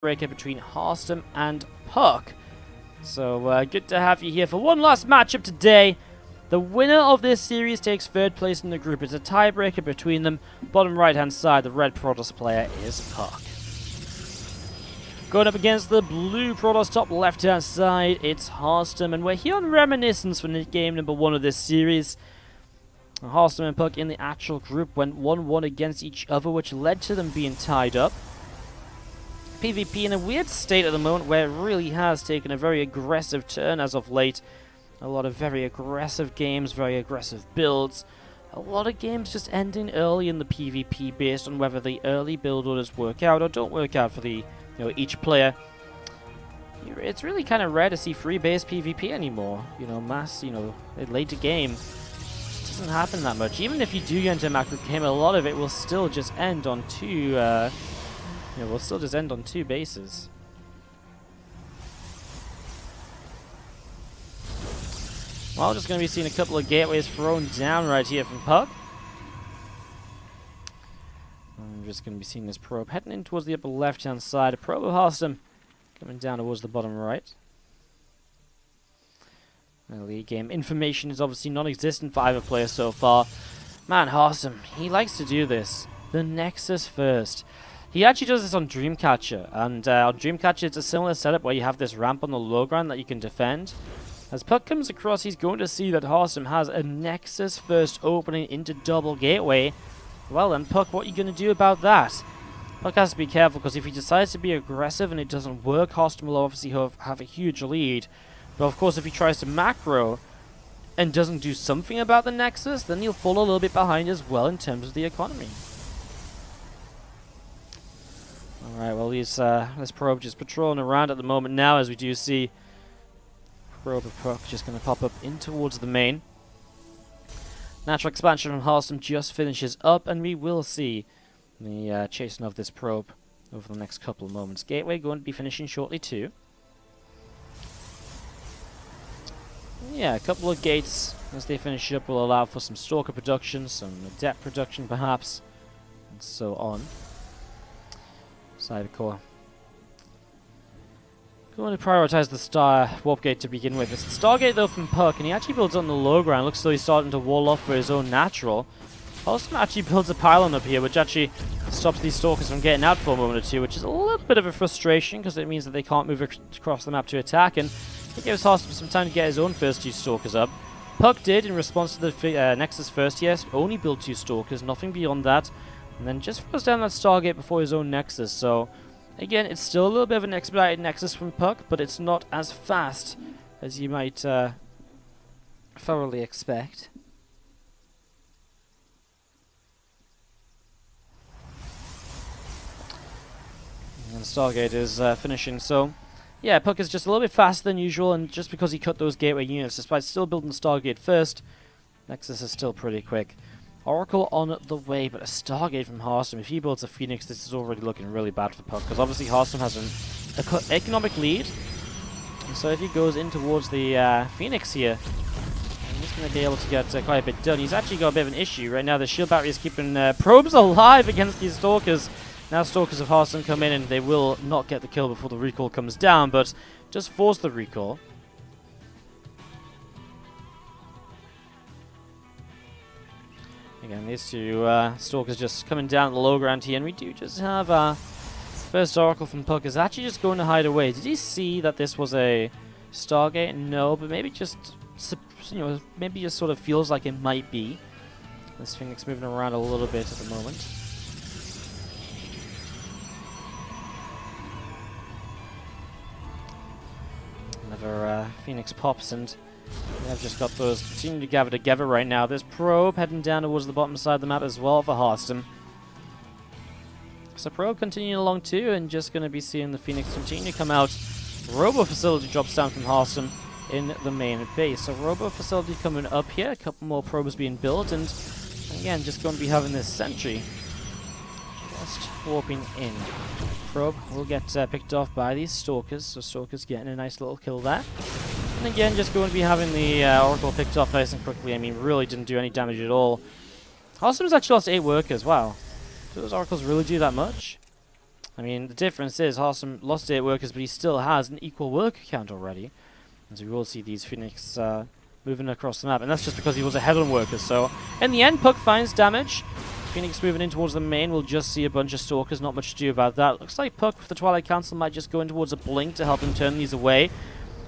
Breaker between Harstem and puCK. So good to have you here for one last matchup today. The winner of this series takes third place in the group. It's a tiebreaker between them. Bottom right hand side, the red Protoss player is puCK. Going up against the blue Protoss top left hand side, it's Harstem, and we're here on Reminiscence for game number 1 of this series. Harstem and puCK in the actual group went 1-1 against each other, which led to them being tied up. PvP in a weird state at the moment where it really has taken a very aggressive turn as of late. A lot of very aggressive games, very aggressive builds. A lot of games just ending early in the PvP based on whether the early build orders work out or don't work out for the each player. It's really kind of rare to see free-based PvP anymore. Mass, late game. It doesn't happen that much. Even if you do get into a macro game, a lot of it will still just end on two bases. Well, just going to be seeing a couple of gateways thrown down right here from puCK. I'm just going to be seeing this probe heading in towards the upper left-hand side. A probe of Harstem coming down towards the bottom right. Early game information is obviously non-existent for either player so far. Man, Harstem, he likes to do this. The Nexus first. He actually does this on Dreamcatcher, and on Dreamcatcher it's a similar setup where you have this ramp on the low ground that you can defend. As puCK comes across, he's going to see that Harstem has a Nexus first opening into double gateway. Well then, puCK, what are you going to do about that? puCK has to be careful, because if he decides to be aggressive and it doesn't work, Harstem will obviously have a huge lead. But of course, if he tries to macro and doesn't do something about the Nexus, then he'll fall a little bit behind as well in terms of the economy. Alright, well, this probe just patrolling around at the moment now, as we do see probe of puCK just going to pop up in towards the main. Natural expansion from Harstem just finishes up, and we will see the chasing of this probe over the next couple of moments. Gateway going to be finishing shortly too. Yeah, a couple of gates as they finish up will allow for some Stalker production, some Adept production perhaps, and so on. Cybercore. Going to prioritize the Star Warp Gate to begin with. It's the Stargate though from puCK, and he actually builds on the low ground. Looks as though he's starting to wall off for his own natural. Harstem actually builds a pylon up here, which actually stops these Stalkers from getting out for a moment or two, which is a little bit of a frustration, because it means that they can't move across the map to attack, and it gives Harstem some time to get his own first 2 Stalkers up. puCK did, in response to the Nexus first, yes, only build 2 Stalkers, nothing beyond that. And then just throws down that Stargate before his own Nexus. So, again, it's still a little bit of an expedited Nexus from puCK, but it's not as fast as you might thoroughly expect. And the Stargate is finishing. So, yeah, puCK is just a little bit faster than usual, and just because he cut those gateway units, despite still building the Stargate first, Nexus is still pretty quick. Oracle on the way, but a Stargate from Harstem. If he builds a Phoenix, this is already looking really bad for puCK, because obviously Harstem has an economic lead. And so if he goes in towards the Phoenix here, he's going to be able to get quite a bit done. He's actually got a bit of an issue right now. The shield battery is keeping probes alive against these Stalkers. Now Stalkers of Harstem come in, and they will not get the kill before the recall comes down, but just force the recall. Again, these 2 Stalkers just coming down the low ground here, and we do just have first Oracle from puCK is actually just going to hide away. Did he see that this was a Stargate? No, but maybe just maybe just sort of feels like it might be. This Phoenix moving around a little bit at the moment. Another Phoenix pops, and I've just got those continuing to gather together right now. There's probe heading down towards the bottom side of the map as well for Harstem. So probe continuing along too, and just going to be seeing the Phoenix continue to come out. Robo facility drops down from Harstem in the main base. So robo facility coming up here, a couple more probes being built, and again just going to be having this sentry just warping in. Probe will get picked off by these Stalkers, so Stalkers getting a nice little kill there. And again, just going to be having the Oracle picked off nice and quickly. I mean, really didn't do any damage at all. Harstem's actually lost 8 workers, wow. Do those Oracles really do that much? I mean, the difference is Harstem lost 8 workers, but he still has an equal worker count already. As we will see these Phoenix moving across the map, and that's just because he was ahead on workers. So, in the end, puCK finds damage. Phoenix moving in towards the main. We'll just see a bunch of Stalkers, not much to do about that. Looks like puCK with the Twilight Council might just go in towards a Blink to help him turn these away.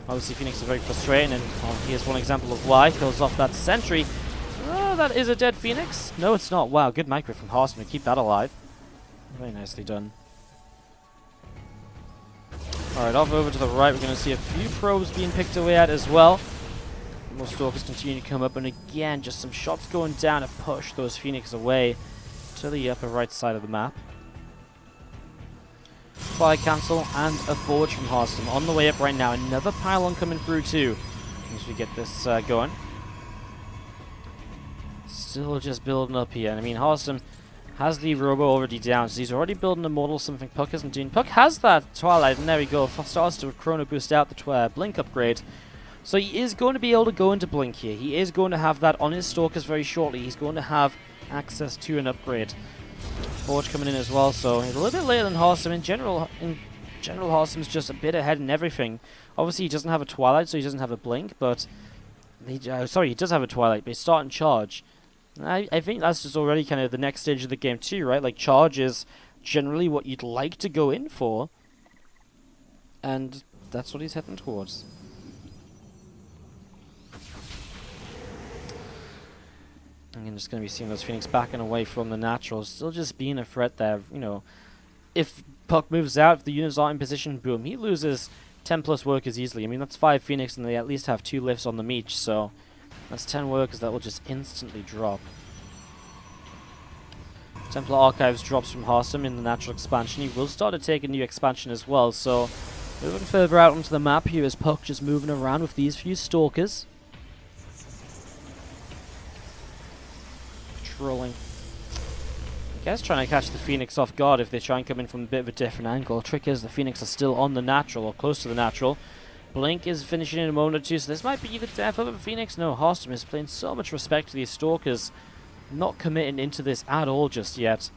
Obviously, Phoenix is very frustrating, and here's one example of why. Kills off that sentry. Oh, that is a dead Phoenix. No, it's not. Wow, good micro from Harstem to keep that alive. Very nicely done. Alright, off over to the right, we're going to see a few probes being picked away at as well. More Stalkers continue to come up, and again, just some shots going down to push those Phoenix away to the upper right side of the map. Fire cancel and a forge from Harstem on the way up right now. Another pylon coming through too as we get this going. Still just building up here. And I mean, Harstem has the Robo already down, so he's already building a model, something puCK isn't doing. puCK has that Twilight, and there we go. Starts to Chrono Boost out the Blink upgrade. So he is going to be able to go into Blink here. He is going to have that on his Stalkers very shortly. He's going to have access to an upgrade. Forge coming in as well, so he's a little bit later than Harstem. In general, Harstem's just a bit ahead in everything. Obviously, he doesn't have a Twilight, so he doesn't have a Blink, but... he does have a Twilight, but he's starting Charge. I think that's just already kind of the next stage of the game too, right? Like, Charge is generally what you'd like to go in for. And that's what he's heading towards. I'm just going to be seeing those Phoenix backing away from the natural. Still just being a threat there. You know, if puCK moves out, if the units aren't in position, boom, he loses 10 plus workers easily. I mean, that's 5 Phoenix, and they at least have 2 lifts on them each, so that's 10 workers that will just instantly drop. Templar Archives drops from Harstem in the natural expansion. He will start to take a new expansion as well, so moving further out onto the map here is puCK just moving around with these few Stalkers. Rolling. I guess trying to catch the Phoenix off guard if they try and come in from a bit of a different angle. Trick is the Phoenix are still on the natural or close to the natural. Blink is finishing in a moment or two, so this might be the death of a Phoenix. No, Harstem is playing so much respect to these Stalkers, not committing into this at all just yet.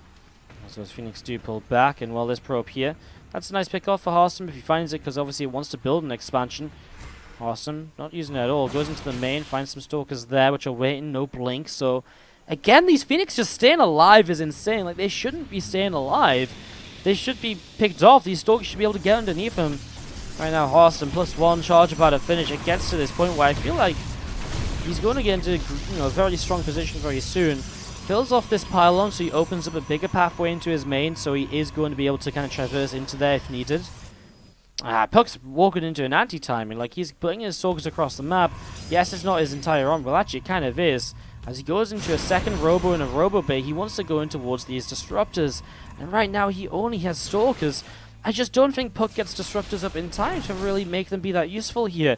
As those Phoenix do pull back, and while there's probe here, that's a nice pick off for Harstem if he finds it, because obviously it wants to build an expansion. Harstem not using it at all. Goes into the main, finds some Stalkers there which are waiting, no Blink, so again, these Phoenix just staying alive is insane. Like, they shouldn't be staying alive. They should be picked off. These Stalkers should be able to get underneath them. Right now, Harstem +1 charge about to finish. It gets to this point where I feel like he's going to get into, you know, a very strong position very soon. Kills off this pylon, so he opens up a bigger pathway into his main, so he is going to be able to kind of traverse into there if needed. puCK's walking into an anti-timing. Like, he's putting his Stalkers across the map. Yes, it's not his entire arm. Well, actually, it kind of is. As he goes into a second Robo and a Robo Bay, he wants to go in towards these Disruptors. And right now, he only has Stalkers. I just don't think puCK gets Disruptors up in time to really make them be that useful here.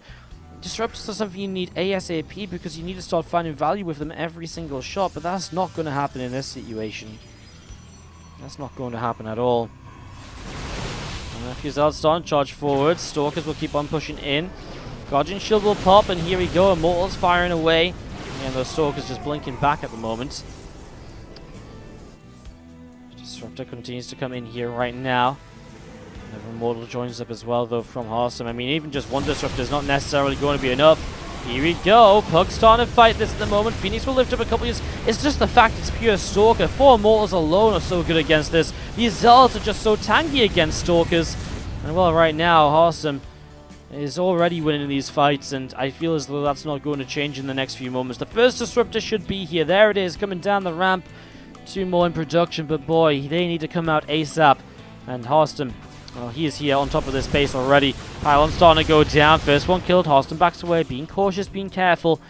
Disruptors are something you need ASAP because you need to start finding value with them every single shot, but that's not going to happen in this situation. That's not going to happen at all. And if he's starting to charge forward, Stalkers will keep on pushing in. Guardian Shield will pop, and here we go. Immortals firing away. And those Stalkers just blinking back at the moment. Disruptor continues to come in here right now. Another Immortal joins up as well, though, from Harstem. I mean, even just one Disruptor is not necessarily going to be enough. Here we go. puCK's starting to fight this at the moment. Phoenix will lift up a couple of years. It's just the fact it's pure Stalker. 4 Immortals alone are so good against this. These Zealots are just so tanky against Stalkers. And well, right now, Harstem is already winning these fights, and I feel as though that's not going to change in the next few moments. The first Disruptor should be here. There it is, coming down the ramp. 2 more in production, but boy, they need to come out ASAP. And Harstem, well, he is here on top of this base already. Pylon starting to go down. First one killed. Harstem backs away, being cautious, being careful.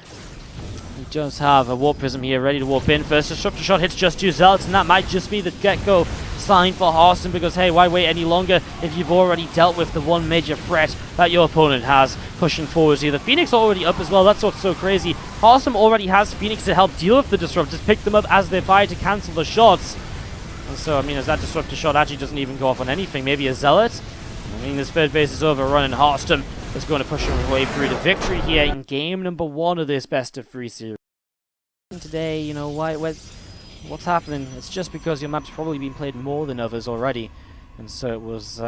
He does have a Warp Prism here ready to warp in. First Disruptor shot hits just 2 Zealots, and that might just be the get-go sign for Harstem, because hey, why wait any longer if you've already dealt with the one major threat that your opponent has pushing forward here. The Phoenix already up as well. That's what's so crazy. Harstem already has Phoenix to help deal with the Disruptors, pick them up as they fire to cancel the shots. And so, I mean, as that Disruptor shot actually doesn't even go off on anything, maybe a Zealot. I mean, this third base is overrun, and Harstem is going to push his way through to victory here in game number 1 of this best of 3 series. Today, you know, what's happening? It's just because your map's probably been played more than others already. and so it was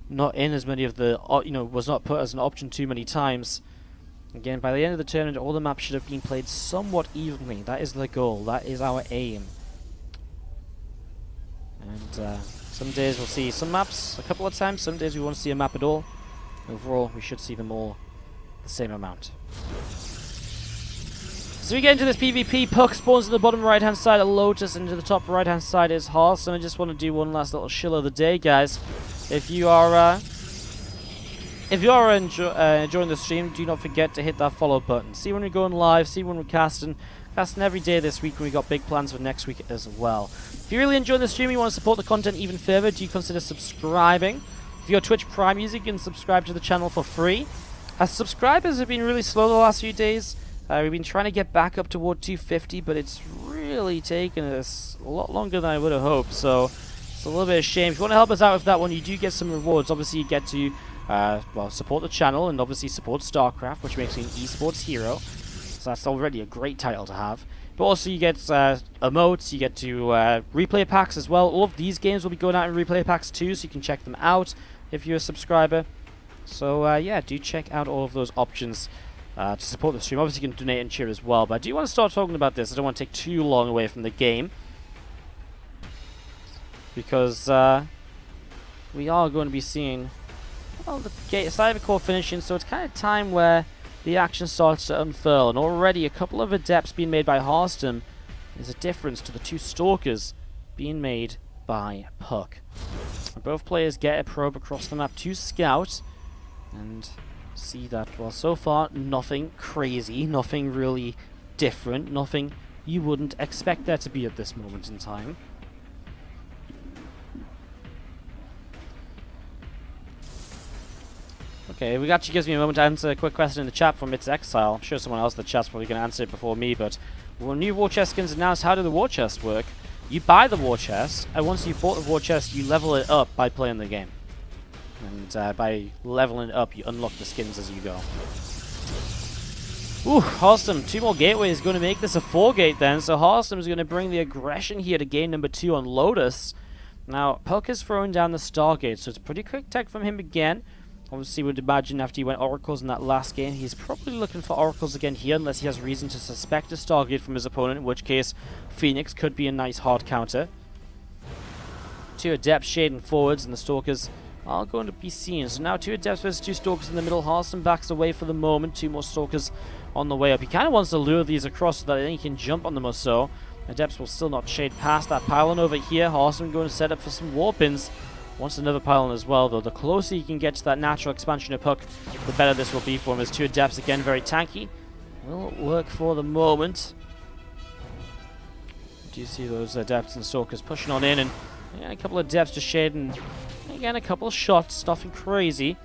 not in as many of the, was not put as an option too many times. Again, by the end of the tournament, all the maps should have been played somewhat evenly. That is the goal. That is our aim. And some days we'll see some maps a couple of times. Some days we won't see a map at all. Overall, we should see them all the same amount. So we get into this PvP. puCK spawns at the bottom right-hand side of Lotus, and to the top right-hand side is Harstem. I just want to do one last little shill of the day, guys. If you are enjoying the stream, do not forget to hit that follow button. See when we're going live, see when we're casting every day this week, and we got big plans for next week as well. If you really enjoy the stream and you want to support the content even further, do consider subscribing. If you're Twitch Prime user, you can subscribe to the channel for free. As subscribers have been really slow the last few days. We've been trying to get back up toward 250, but it's really taken us a lot longer than I would have hoped, so it's a little bit of a shame. If you want to help us out with that one, you do get some rewards. Obviously, you get to support the channel and obviously support StarCraft, which makes you an esports hero. So that's already a great title to have. But also you get emotes, you get to replay packs as well. All of these games will be going out in replay packs too, so you can check them out if you're a subscriber. So yeah, do check out all of those options to support the stream. Obviously you can donate and cheer as well, but I do want to start talking about this. I don't want to take too long away from the game, because we are going to be seeing, well, the Cyber Core finishing, so it's kind of time where the action starts to unfurl, and already a couple of adepts being made by Harstem. There's a difference to the two Stalkers being made by puCK. Both players get a probe across the map to scout, and see that, well, so far nothing crazy, nothing really different, nothing you wouldn't expect there to be at this moment in time. Okay, it actually gives me a moment to answer a quick question in the chat from It's Exile. I'm sure someone else in the chat's probably going to answer it before me, but when new war chest skins announced, how do the war chests work? You buy the war chest, and once you've bought the war chest, you level it up by playing the game. And by leveling it up, you unlock the skins as you go. Ooh, Harstem, 2 more gateways, going to make this a 4-gate then, so Harstem is going to bring the aggression here to game number 2 on Lotus. Now, puCK is throwing down the Stargate, so it's a pretty quick tech from him again. Obviously, would imagine after he went Oracles in that last game, he's probably looking for Oracles again here, unless he has reason to suspect a Stargate from his opponent, in which case Phoenix could be a nice hard counter. 2 Adepts shading forwards, and the Stalkers are going to be seen. So now 2 Adepts versus 2 Stalkers in the middle. Harstem backs away for the moment. 2 more Stalkers on the way up. He kind of wants to lure these across so that then he can jump on them or so. Adepts will still not shade past that pylon over here. Harstem going to set up for some warpins. Wants another pylon as well, though. The closer he can get to that natural expansion of puCK, the better this will be for him. As 2 Adepts, again, very tanky. Will work for the moment. Do you see those Adepts and Stalkers pushing on in, and yeah, a couple of Adepts just shading. Again, a couple of shots, nothing crazy.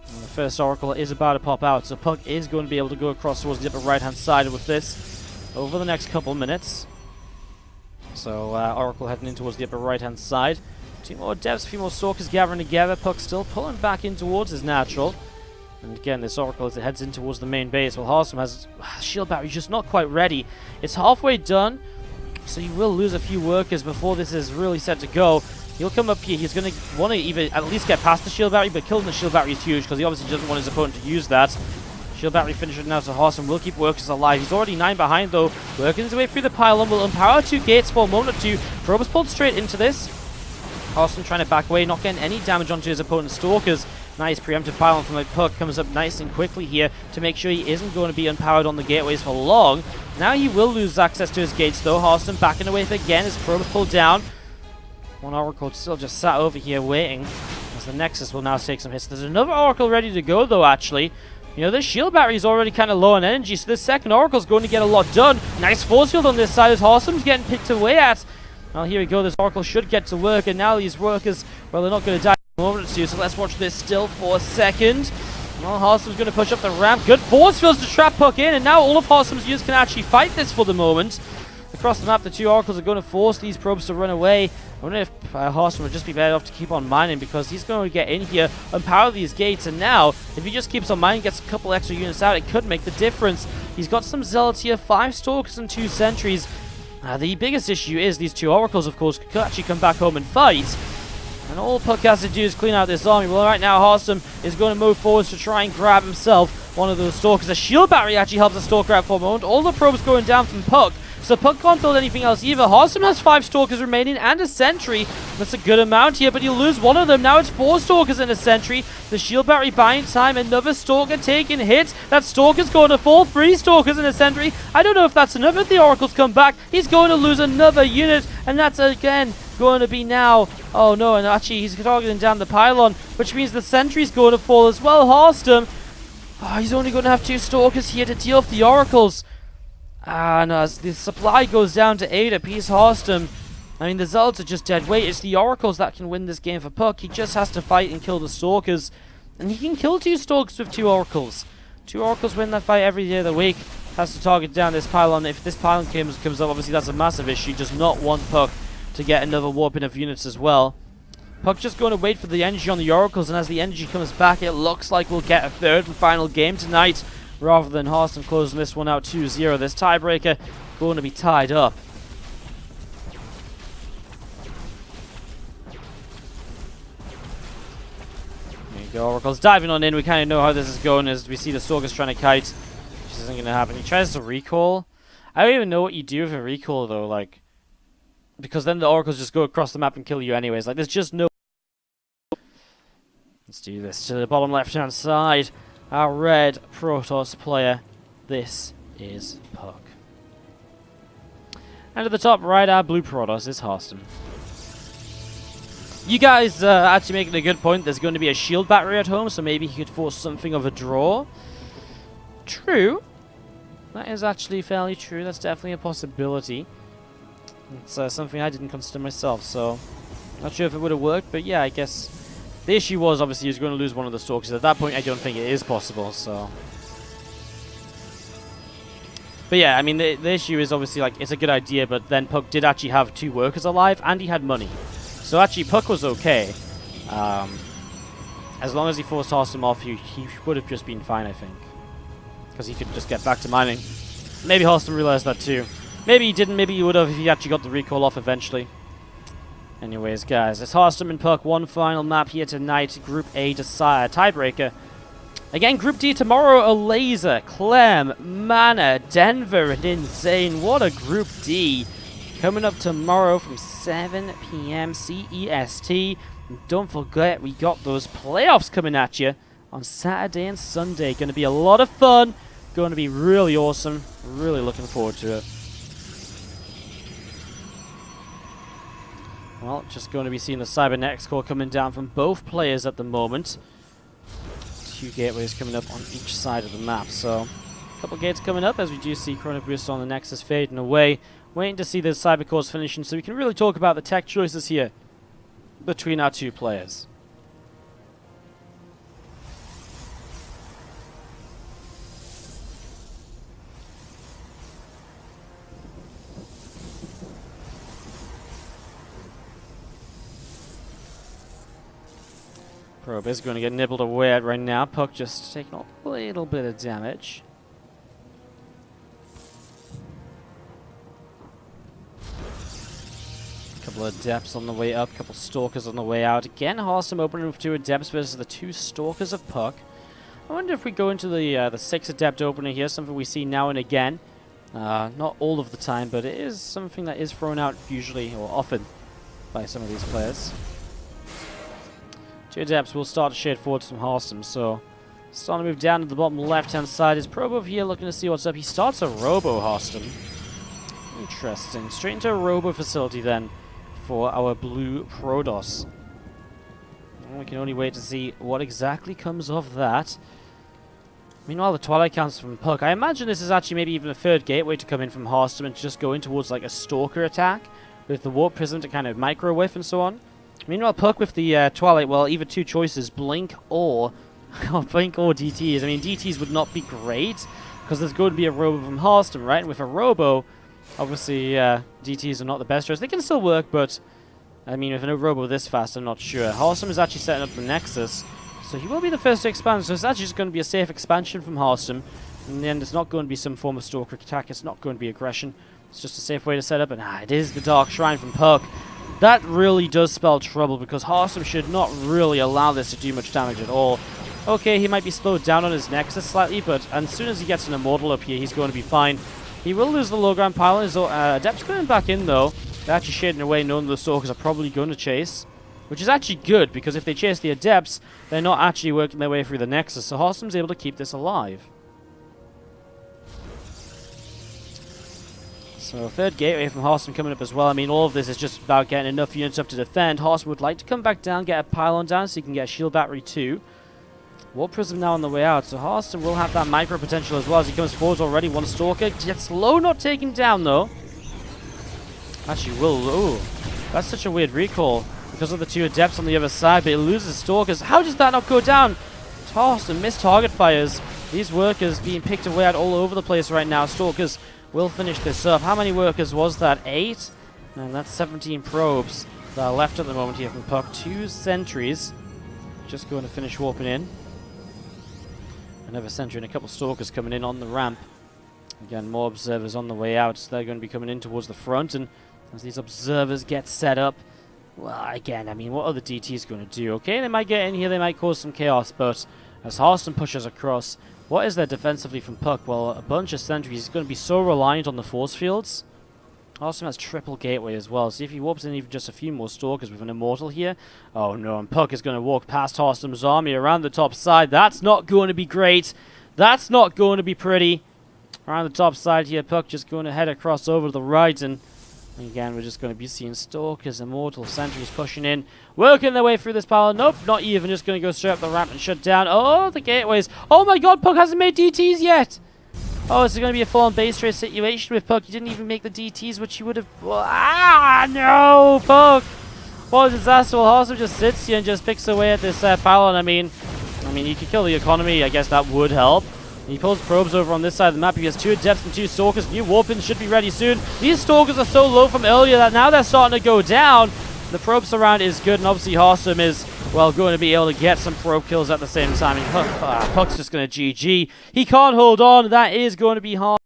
And the first Oracle is about to pop out, so puCK is going to be able to go across towards the upper right-hand side with this over the next couple minutes. So Oracle heading in towards the upper right-hand side. 2 more Adepts, a few more Stalkers gathering together. puCK still pulling back in towards his natural. And again, this Oracle as it heads in towards the main base. Well, Harstem has shield battery just not quite ready. It's halfway done, so you will lose a few workers before this is really set to go. He'll come up here. He's going to want to even at least get past the shield battery, but killing the shield battery is huge because he obviously doesn't want his opponent to use that. Shield battery finished now, so Harstem will keep workers alive. He's already 9 behind, though. Working his way through the pylon will unpower 2 gates for a moment or 2. Probe is pulled straight into this. Harstem trying to back away, not getting any damage onto his opponent's Stalkers. Nice preemptive pylon from the puCK comes up nice and quickly here to make sure he isn't going to be unpowered on the gateways for long. Now he will lose access to his gates, though. Harstem backing away again. His probe is pulled down. One Oracle still just sat over here waiting, as the Nexus will now take some hits. There's another Oracle ready to go, though, actually. You know, this shield battery is already kind of low on energy, so this second Oracle is going to get a lot done. Nice force field on this side as Harstem's getting picked away at. Well, here we go. This Oracle should get to work, and now these workers, well, they're not going to die in a moment or two, so let's watch this still for a second. Well, Harstem's going to push up the ramp. Good force fields to trap puCK in, and now all of Harstem's units can actually fight this for the moment. Across the map, the 2 Oracles are going to force these probes to run away. I wonder if Harstem would just be better off to keep on mining, because he's going to get in here and power these gates, and now, if he just keeps on mining, gets a couple extra units out, it could make the difference. He's got some Zealots here, 5 Stalkers and 2 Sentries. The biggest issue is these 2 Oracles, of course, could actually come back home and fight. And all puCK has to do is clean out this army. Well, right now, Harstem is going to move forwards to try and grab himself one of those stalkers. A shield battery actually helps the stalker out for a moment. All the probes going down from puCK. So puCK can't build anything else either. Harstem has 5 stalkers remaining and a sentry. That's a good amount here, but he'll lose one of them. Now it's 4 stalkers and a sentry. The shield battery buying time. Another stalker taking hits. That stalker's going to fall. 3 stalkers and a sentry. I don't know if that's enough. If the oracles come back, he's going to lose another unit. And that's again going to be now. Oh no, and actually he's targeting down the pylon, which means the sentry's going to fall as well. Harstem, he's only going to have 2 stalkers here to deal with the oracles. And as the supply goes down to 8 apiece, Harstem, I mean, the Zealots are just dead weight. It's the oracles that can win this game for puCK. He just has to fight and kill the stalkers. And he can kill 2 stalkers with 2 oracles. 2 oracles win that fight every day of the week. Has to target down this pylon. If this pylon comes up, obviously that's a massive issue. He does not want puCK to get another warping of units as well. puCK just going to wait for the energy on the oracles, and as the energy comes back, it looks like we'll get a 3rd and final game tonight, rather than Harstem closing this one out 2-0. This tiebreaker going to be tied up. There you go, oracles diving on in. We kind of know how this is going as we see the stalkers trying to kite, which isn't going to happen. He tries to recall. I don't even know what you do with a recall though, like, because then the oracles just go across the map and kill you anyways. Like, there's just no... Let's do this to the bottom left-hand side. Our red Protoss player. This is puCK. And at the top right, our blue Protoss is Harstem. You guys actually making a good point. There's going to be a shield battery at home, so maybe he could force something of a draw. True. That is actually fairly true. That's definitely a possibility. It's something I didn't consider myself, so not sure if it would have worked, but yeah, I guess the issue was obviously he was going to lose one of the stalkers. At that point, I don't think it is possible, so. But yeah, I mean, the issue is obviously, like, it's a good idea, but then puCK did actually have 2 workers alive, and he had money. So actually, puCK was okay. As long as he forced Harstem off, he would have just been fine, I think. Because he could just get back to mining. Maybe Harstem realized that too. Maybe he didn't, maybe he would have if he actually got the recall off eventually. Anyways, guys, it's Harstem and puCK. One final map here tonight. Group A tiebreaker. Again, Group D tomorrow, a Laser, Clem, Mana, Denver, and Insane. What a Group D. Coming up tomorrow from 7 PM CEST. And don't forget, we got those playoffs coming at you on Saturday and Sunday. Going to be a lot of fun. Going to be really awesome. Really looking forward to it. Well, just going to be seeing the Cybernetics core coming down from both players at the moment. 2 gateways coming up on each side of the map. So, a couple gates coming up as we do see Chrono Boost on the Nexus fading away. Waiting to see the Cyber cores finishing so we can really talk about the tech choices here between our 2 players. Probe is going to get nibbled away at right now. puCK just taking a little bit of damage. Couple of Adepts on the way up, couple Stalkers on the way out. Again, Harstem opening with 2 Adepts versus the 2 Stalkers of puCK. I wonder if we go into the 6 Adept opener here, something we see now and again. Not all of the time, but it is something that is thrown out usually, or often, by some of these players. 2 Adepts will start to shade forwards from Harstem, so starting to move down to the bottom left-hand side. Is Probe over here looking to see what's up? He starts a Robo Harstem. Interesting. Straight into a Robo facility then for our blue Protoss. Well, we can only wait to see what exactly comes of that. Meanwhile, the Twilight counts from puCK. I imagine this is actually maybe even a 3rd gateway to come in from Harstem and just go in towards like a Stalker attack with the Warp Prism to kind of micro-whiff and so on. Meanwhile, puCK with the Twilight, well, either 2 choices, Blink or Blink or DTs. I mean, DTs would not be great because there's going to be a Robo from Harstem, right? And with a Robo, obviously, DTs are not the best choice. They can still work, but I mean, with a Robo this fast, I'm not sure. Harstem is actually setting up the Nexus, so he will be the first to expand. So it's actually just going to be a safe expansion from Harstem. In the end, it's not going to be some form of Stalker attack. It's not going to be aggression. It's just a safe way to set up, and it is the Dark Shrine from puCK. that really does spell trouble, because Harstem should not really allow this to do much damage at all. Okay, he might be slowed down on his Nexus slightly, but as soon as he gets an Immortal up here, he's going to be fine. He will lose the low ground pylon. His Adept's going back in, though. They're actually shading away, knowing the Stalkers are probably going to chase, which is actually good, because if they chase the Adepts, they're not actually working their way through the Nexus, so Harstem's able to keep this alive. So third gateway from Harstem coming up as well. I mean, all of this is just about getting enough units up to defend. Harstem would like to come back down, get a pylon down, so he can get a shield battery too. War Prism now on the way out, so Harstem will have that micro potential as well as he comes forward already. One Stalker gets low, not taken down though. Actually will. Ooh, that's such a weird recall because of the two Adepts on the other side, but it loses Stalkers. How does that not go down? Harstem missed target fires. These workers being picked away at all over the place right now. Stalkers will finish this up. How many workers was that? 8? And that's 17 probes that are left at the moment here from puCK. 2 sentries. Just going to finish warping in. Another sentry and a couple Stalkers coming in on the ramp. Again, more observers on the way out. So they're going to be coming in towards the front. And as these observers get set up, well, again, I mean, what are the DTs going to do? Okay, they might get in here. They might cause some chaos. But as Harstem pushes across, what is there defensively from puCK? Well, a bunch of sentries. He's going to be so reliant on the force fields. Harstem has triple gateway as well. See if he warps in even just a few more Stalkers with an Immortal here. Oh no, and puCK is going to walk past Harstem's army around the top side. That's not going to be great. That's not going to be pretty. Around the top side here, puCK just going to head across over to the right, and again, we're just going to be seeing Stalkers, Immortal, sentries pushing in, working their way through this pile. Nope, not even. Just going to go straight up the ramp and shut down. Oh, the gateways. Oh my god, puCK hasn't made DTs yet. Oh, this is going to be a full-on base trade situation with puCK. He didn't even make the DTs, which he would have... Ah, no, puCK. What a disaster. Well, Harstem just sits here and just picks away at this pylon. I mean, you could kill the economy. I guess that would help. He pulls probes over on this side of the map. He has 2 Adepts and 2 Stalkers. New warpins should be ready soon. These Stalkers are so low from earlier that now they're starting to go down. The probe surround is good, and obviously Harstem is, well, going to be able to get some probe kills at the same time. And puCK's just going to GG. He can't hold on. That is going to be hard.